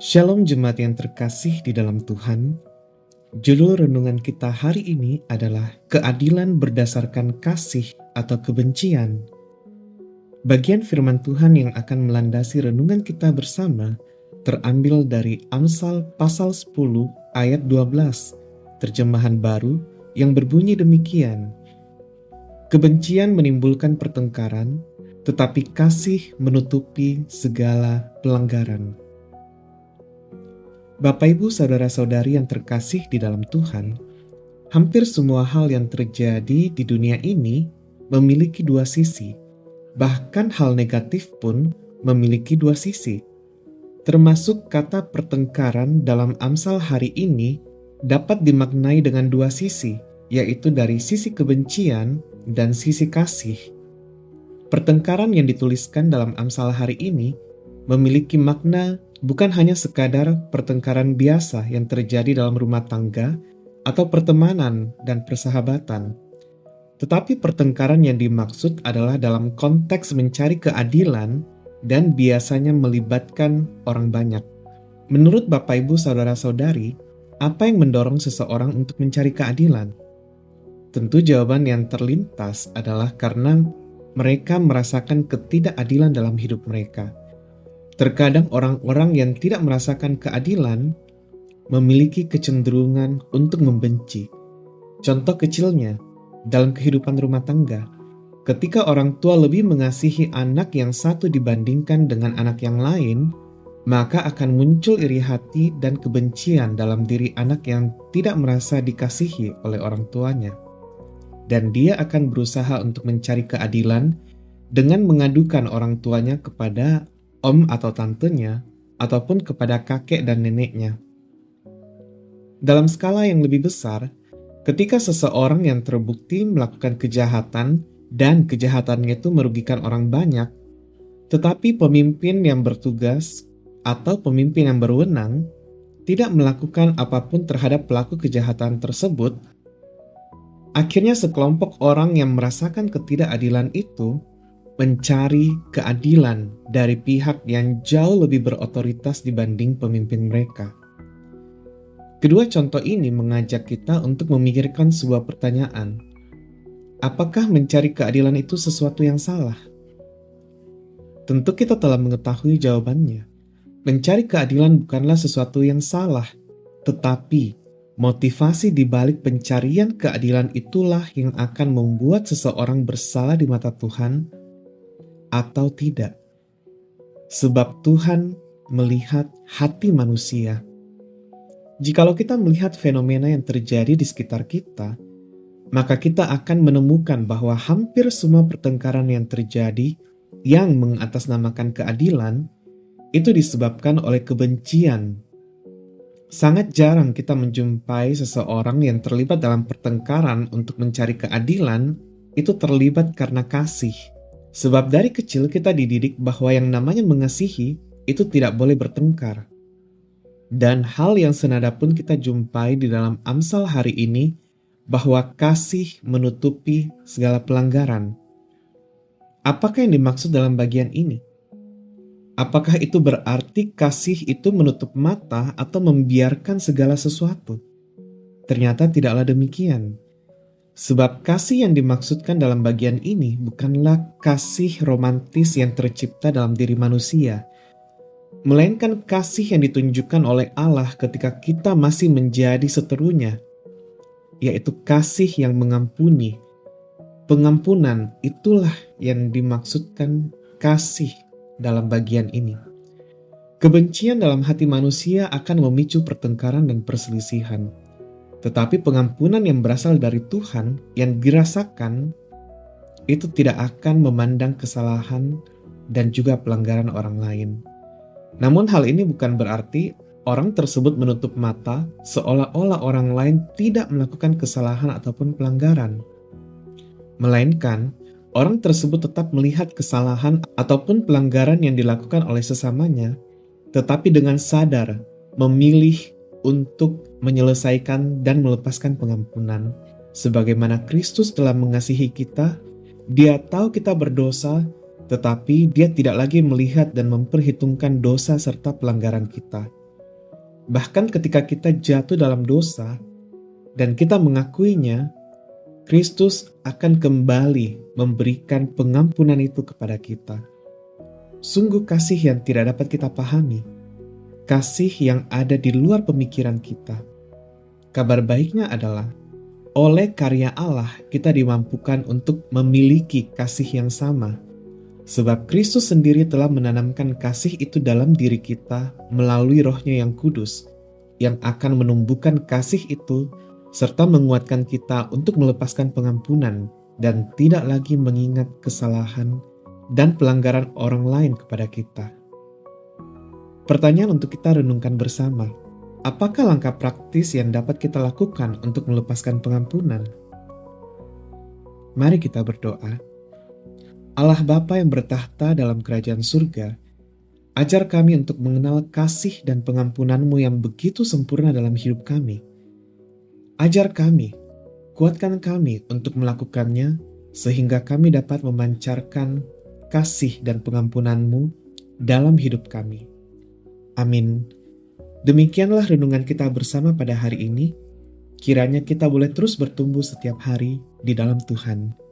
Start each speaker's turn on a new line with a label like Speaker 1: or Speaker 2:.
Speaker 1: Shalom jemaat yang terkasih di dalam Tuhan. Judul renungan kita hari ini adalah keadilan berdasarkan kasih atau kebencian. Bagian firman Tuhan yang akan melandasi renungan kita bersama terambil dari Amsal pasal 10 ayat 12, terjemahan baru yang berbunyi demikian. Kebencian menimbulkan pertengkaran, tetapi kasih menutupi segala pelanggaran. Bapak, Ibu, saudara-saudari yang terkasih di dalam Tuhan, hampir semua hal yang terjadi di dunia ini memiliki dua sisi. Bahkan hal negatif pun memiliki dua sisi. Termasuk kata pertengkaran dalam Amsal hari ini dapat dimaknai dengan dua sisi, yaitu dari sisi kebencian dan sisi kasih. Pertengkaran yang dituliskan dalam Amsal hari ini memiliki makna bukan hanya sekadar pertengkaran biasa yang terjadi dalam rumah tangga atau pertemanan dan persahabatan. Tetapi pertengkaran yang dimaksud adalah dalam konteks mencari keadilan dan biasanya melibatkan orang banyak. Menurut Bapak, Ibu, saudara-saudari, apa yang mendorong seseorang untuk mencari keadilan? Tentu jawaban yang terlintas adalah karena mereka merasakan ketidakadilan dalam hidup mereka. Terkadang orang-orang yang tidak merasakan keadilan memiliki kecenderungan untuk membenci. Contoh kecilnya, dalam kehidupan rumah tangga, ketika orang tua lebih mengasihi anak yang satu dibandingkan dengan anak yang lain, maka akan muncul iri hati dan kebencian dalam diri anak yang tidak merasa dikasihi oleh orang tuanya. Dan dia akan berusaha untuk mencari keadilan dengan mengadukan orang tuanya kepada om atau tantenya, ataupun kepada kakek dan neneknya. Dalam skala yang lebih besar, ketika seseorang yang terbukti melakukan kejahatan dan kejahatannya itu merugikan orang banyak, tetapi pemimpin yang bertugas atau pemimpin yang berwenang tidak melakukan apapun terhadap pelaku kejahatan tersebut, akhirnya sekelompok orang yang merasakan ketidakadilan itu mencari keadilan dari pihak yang jauh lebih berotoritas dibanding pemimpin mereka. Kedua contoh ini mengajak kita untuk memikirkan sebuah pertanyaan. Apakah mencari keadilan itu sesuatu yang salah? Tentu kita telah mengetahui jawabannya. Mencari keadilan bukanlah sesuatu yang salah, tetapi motivasi di balik pencarian keadilan itulah yang akan membuat seseorang bersalah di mata Tuhan atau tidak. Sebab Tuhan melihat hati manusia. Jikalau kita melihat fenomena yang terjadi di sekitar kita, maka kita akan menemukan bahwa hampir semua pertengkaran yang terjadi yang mengatasnamakan keadilan itu disebabkan oleh kebencian. Sangat jarang kita menjumpai seseorang yang terlibat dalam pertengkaran untuk mencari keadilan itu terlibat karena kasih. Sebab dari kecil kita dididik bahwa yang namanya mengasihi itu tidak boleh bertengkar. Dan hal yang senada pun kita jumpai di dalam Amsal hari ini, bahwa kasih menutupi segala pelanggaran. Apakah yang dimaksud dalam bagian ini? Apakah itu berarti kasih itu menutup mata atau membiarkan segala sesuatu? Ternyata tidaklah demikian. Sebab kasih yang dimaksudkan dalam bagian ini bukanlah kasih romantis yang tercipta dalam diri manusia, melainkan kasih yang ditunjukkan oleh Allah ketika kita masih menjadi seterunya, yaitu kasih yang mengampuni. Pengampunan itulah yang dimaksudkan kasih dalam bagian ini. Kebencian dalam hati manusia akan memicu pertengkaran dan perselisihan. Tetapi pengampunan yang berasal dari Tuhan yang dirasakan itu tidak akan memandang kesalahan dan juga pelanggaran orang lain. Namun hal ini bukan berarti orang tersebut menutup mata seolah-olah orang lain tidak melakukan kesalahan ataupun pelanggaran. Melainkan orang tersebut tetap melihat kesalahan ataupun pelanggaran yang dilakukan oleh sesamanya, tetapi dengan sadar memilih untuk menyelesaikan dan melepaskan pengampunan. Sebagaimana Kristus telah mengasihi kita, Dia tahu kita berdosa, tetapi Dia tidak lagi melihat dan memperhitungkan dosa serta pelanggaran kita. Bahkan ketika kita jatuh dalam dosa dan kita mengakuinya, Kristus akan kembali memberikan pengampunan itu kepada kita. Sungguh kasih yang tidak dapat kita pahami, kasih yang ada di luar pemikiran kita. Kabar baiknya adalah, oleh karya Allah kita dimampukan untuk memiliki kasih yang sama. Sebab Kristus sendiri telah menanamkan kasih itu dalam diri kita melalui Roh-Nya yang kudus, yang akan menumbuhkan kasih itu serta menguatkan kita untuk melepaskan pengampunan dan tidak lagi mengingat kesalahan dan pelanggaran orang lain kepada kita. Pertanyaan untuk kita renungkan bersama, apakah langkah praktis yang dapat kita lakukan untuk melepaskan pengampunan? Mari kita berdoa. Allah Bapa yang bertahta dalam kerajaan surga, ajar kami untuk mengenal kasih dan pengampunan-Mu yang begitu sempurna dalam hidup kami. Ajar kami, kuatkan kami untuk melakukannya, sehingga kami dapat memancarkan kasih dan pengampunan-Mu dalam hidup kami. Amin. Demikianlah renungan kita bersama pada hari ini. Kiranya kita boleh terus bertumbuh setiap hari di dalam Tuhan.